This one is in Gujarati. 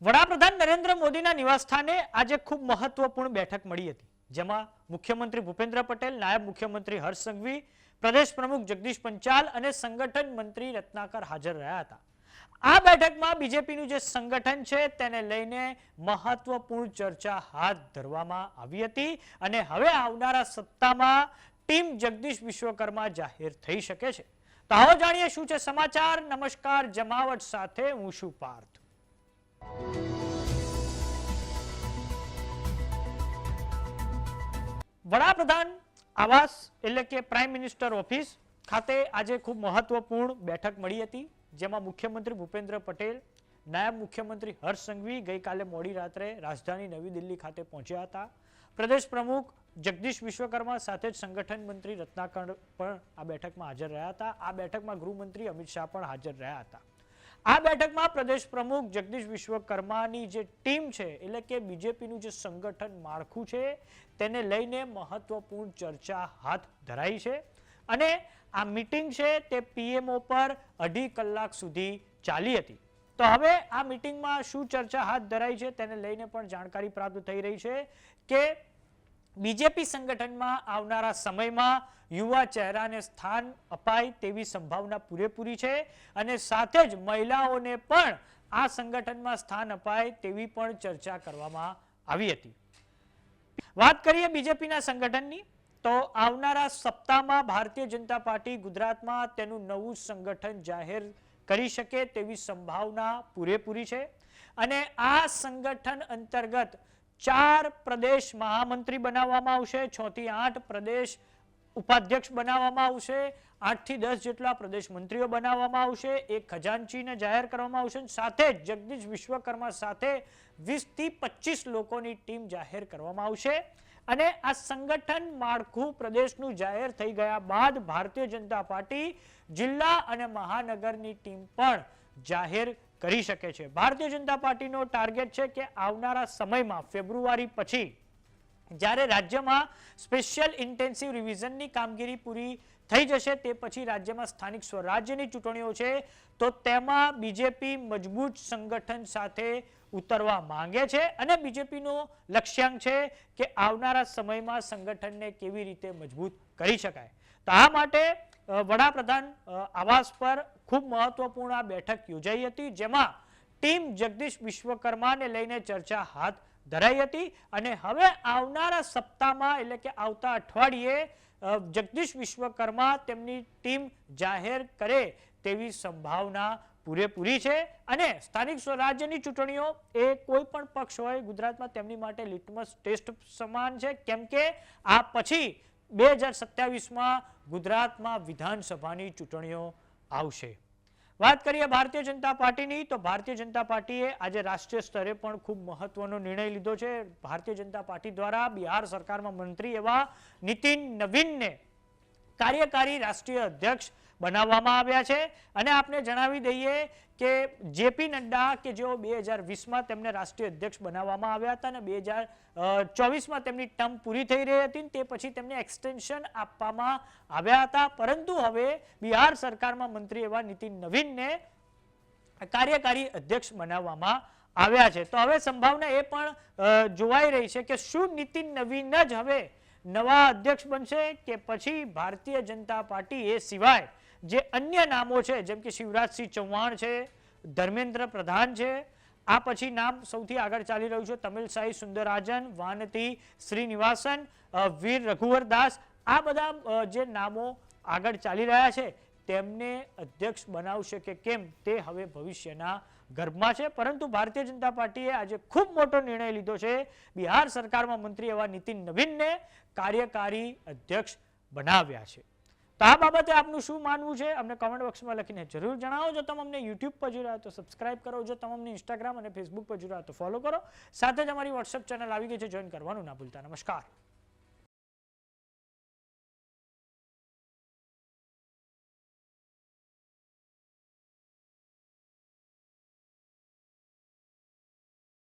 વડાપ્રધાન નરેન્દ્ર મોદીના નિવાસસ્થાને આજે ખૂબ મહત્વપૂર્ણ બેઠક મળી હતી, જેમાં મુખ્યમંત્રી ભૂપેન્દ્ર પટેલ, નાયબ મુખ્યમંત્રી હર્ષ સંઘવી, પ્રદેશ પ્રમુખ જગદીશ પંચાલ અને સંગઠન મંત્રી રત્નાકર હાજર રહ્યા હતા. આ બેઠકમાં બીજેપીનું જે સંગઠન છે તેને લઈને મહત્વપૂર્ણ ચર્ચા હાથ ધરવામાં આવી હતી અને હવે આવનારા સપ્તાહમાં ટીમ જગદીશ વિશ્વકર્મા જાહેર થઈ શકે છે. તો આવો જાણીએ શું છે સમાચાર. નમસ્કાર, જમાવટ સાથે હું છું પાર્થ. વડાપ્રધાન આવાસ એટલે કે પ્રાઇમ મિનિસ્ટર ઓફિસ ખાતે આજે ખૂબ મહત્વપૂર્ણ બેઠક મળી હતી, જેમાં મુખ્યમંત્રી ભૂપેન્દ્ર પટેલ, નાયબ મુખ્યમંત્રી હર્ષ સંઘવી ગઈકાલે મોડી રાત્રે રાજધાની નવી દિલ્હી ખાતે પહોંચ્યા હતા. પ્રદેશ પ્રમુખ જગદીશ વિશ્વકર્મા સાથે જ સંગઠન મંત્રી રત્નાકર પણ આ બેઠકમાં હાજર રહ્યા હતા. આ બેઠકમાં ગૃહમંત્રી અમિત શાહ પણ હાજર રહ્યા હતા. આ બેઠકમાં પ્રદેશ પ્રમુખ જગદીશ વિશ્વકર્માની જે ટીમ છે એટલે કે બીજેપીનું જે સંગઠન માળખું છે તેને લઈને મહત્વપૂર્ણ ચર્ચા હાથ ધરાઈ છે અને આ મીટિંગ છે તે પીએમઓ પર 2.5 કલાક સુધી ચાલી હતી. તો હવે આ મીટિંગમાં શું ચર્ચા હાથ ધરાઈ છે તેને લઈને પણ જાણકારી પ્રાપ્ત થઈ રહી છે કે બીજેપી સંગઠનમાં આવનારા સમયમાં યુવા ચહેરાને સ્થાન અપાય તેવી સંભાવના પૂરેપૂરી છે અને સાથે જ મહિલાઓને પણ આ સંગઠનમાં સ્થાન અપાય તેવી પણ ચર્ચા કરવામાં આવી હતી. વાત કરીએ બીજેપીના સંગઠનની, તો આવનારા સપ્તાહમાં ભારતીય જનતા પાર્ટી ગુજરાતમાં તેનું નવું સંગઠન જાહેર કરી શકે તેવી સંભાવના પૂરેપૂરી છે અને આ સંગઠન અંતર્ગત 4 પ્રદેશ મહામંત્રી બનાવવામાં આવશે, 6 થી 8 પ્રદેશ ઉપાધ્યક્ષ બનાવવામાં આવશે, 8 થી 10 જેટલા પ્રદેશ મંત્રીઓ બનાવવામાં આવશે, એક ખજાનચીને જાહેર કરવામાં આવશે, સાથે જગદીશ વિશ્વકર્મા સાથે 20 થી 25 લોકોની ટીમ જાહેર કરવામાં આવશે. અને આ સંગઠન માળખું પ્રદેશનું જાહેર થઈ ગયા બાદ ભારતીય જનતા પાર્ટી જિલ્લા અને મહાનગરની ટીમ પણ જાહેર કરી શકે છે. ભારતીય જનતા પાર્ટીનો ટાર્ગેટ છે કે આવનારા સમયમાં ફેબ્રુઆરી પછી જ્યારે રાજ્યમાં સ્પેશિયલ ઇન્ટેન્સિવ રિવિઝનની કામગીરી પૂરી થઈ જશે તે પછી રાજ્યમાં સ્થાનિક સ્વરાજ્યની ચૂંટણીઓ છે તો તેમાં બીજેપી મજબૂત સંગઠન સાથે ઉતરવા માંગે છે અને બીજેપીનો લક્ષ્યાંક છે કે આવનારા સમયમાં સંગઠનને કેવી રીતે મજબૂત કરી શકાય. તો આ માટે વડાપ્રધાન આવાસ પર ખૂબ મહત્વપૂર્ણ આ બેઠક યોજાઈ હતી, જેમાં ટીમ જગદીશ વિશ્વકર્માને લઈને ચર્ચા હાથ ધરાઈ હતી અને હવે આવનારા સપ્તાહમાં એટલે કે આવતા અઠવાડિયે જગદીશ વિશ્વકર્મા તેમની ટીમ જાહેર કરે તેવી સંભાવના પૂરેપૂરી છે અને સ્થાનિક સ્વરાજ્યની ચૂંટણીઓ એ કોઈ પણ પક્ષ હોય ગુજરાતમાં તેમની માટે લિટમસ ટેસ્ટ સમાન છે, કેમ કે આ પછી 2027માં ગુજરાતમાં વિધાનસભાની ચૂંટણીઓ આવશે. વાત કરીએ ભારતીય જનતા પાર્ટીની, તો ભારતીય જનતા પાર્ટીએ આજે રાષ્ટ્રીય સ્તરે પણ ખૂબ મહત્વનો નિર્ણય લીધો છે. ભારતીય જનતા પાર્ટી દ્વારા બિહાર સરકારમાં મંત્રી એવા નીતિન નવીનને કાર્યકારી રાષ્ટ્રીય અધ્યક્ષ બનાવવામાં આવ્યા છે અને આપને જણાવી દઈએ કે જેપી નડ્ડા કે જેઓ 2020માં તેમને રાષ્ટ્રીય અધ્યક્ષ બનાવવામાં આવ્યા હતા અને 2024માં તેમની ટર્મ પૂરી થઈ રહી હતી, તે પછી તેમને એક્સટેન્શન આપવામાં આવ્યા હતા, પરંતુ હવે બિહાર સરકારમાં મંત્રી એવા નીતિન નવીનને કાર્યકારી અધ્યક્ષ બનાવવામાં આવ્યા છે. તો હવે સંભાવના એ પણ જોવાઈ રહી છે કે શું નીતિન નવીન જ હવે નવા અધ્યક્ષ બનશે કે પછી ભારતીય જનતા પાર્ટી એ સિવાય જે અન્ય નામો છે જેમ કે શિવરાજસિંહ ચૌહાણ છે, ધર્મેન્દ્ર પ્રધાન છે, આ પછી નામ સૌથી આગળ ચાલી રહ્યું છે તમિલસાઈ સુંદરરાજન, વાનથી શ્રીનિવાસન, વીર રઘુવરદાસ, આ બધા જે નામો આગળ ચાલી રહ્યા છે તેમને અધ્યક્ષ બનાવશે કે કેમ તે હવે ભવિષ્યના ગર્ભમાં છે. પરંતુ ભારતીય જનતા પાર્ટીએ આજે ખૂબ મોટો નિર્ણય લીધો છે, બિહાર સરકારમાં મંત્રી એવા નીતિન નવીનને કાર્યકારી અધ્યક્ષ બનાવ્યા છે. તો આ બાબતે આપનું શું માનવું છે અમને કોમેન્ટ બોક્સમાં લખીને જરૂર જણાવો. જો તમે અમને યુટ્યુબ પર જોઈ રહ્યા તો સબસ્ક્રાઇબ કરો, જો તમે અમને ઇન્સ્ટાગ્રામ અને ફેસબુક પર જોઈ રહ્યા તો ફોલો કરો, સાથે જ અમારી વોટ્સએપ ચેનલ આવી ગઈ છે, જોઈન કરવાનું ના ભૂલતા. નમસ્કાર.